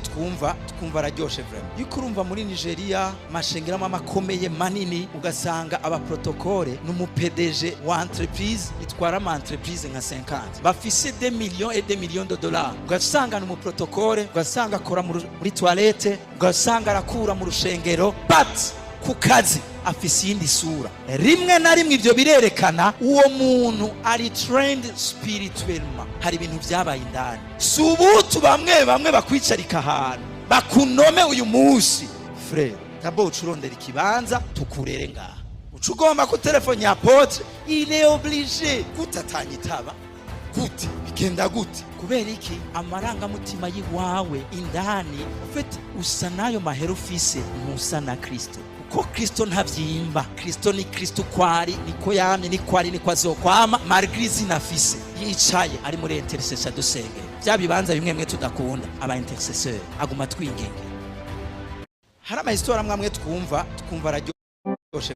twumva araryoshe vraiment. Yuko urumva muri Nigeria mashengera amakomeye manini ugasanga aba protocole n'umuPDG wa entreprise itwara ama entreprise nka 50 bafise des millions et des millions de dollars, ugasanga n'umu protocole, ugasanga akora muri toilette, ugasanga arakura mu rusengero, but ku kazi afise yindi sura. Rimwe na rimwe ivyo birerekana uwo muntu ari trained spirituellement, hari ibintu vyabaye indani. Subutu bamwe bakwicarika ahantu bakunome uyu munsi frère, tabo ucurondera ikibanza tukurere ngaha, ucugomba ku telefone ya pote, il est obligé gutatanya itaba gute bigenda gute kubera iki amaranga mutima yiwawe indani ufite usa nayo mahero ufise musa na Kristo, ko Kristo ntavyimba. Kristo ni Kristo kwari, niko yamye, ni kwari, ni kwazokwama. Margrizi nafise yicaye ari muri intercessor dusengera bya bibanza bimwe mwe tudakunda aba intercessor aguma twingenge. Hari ama histoire amwe twumva radio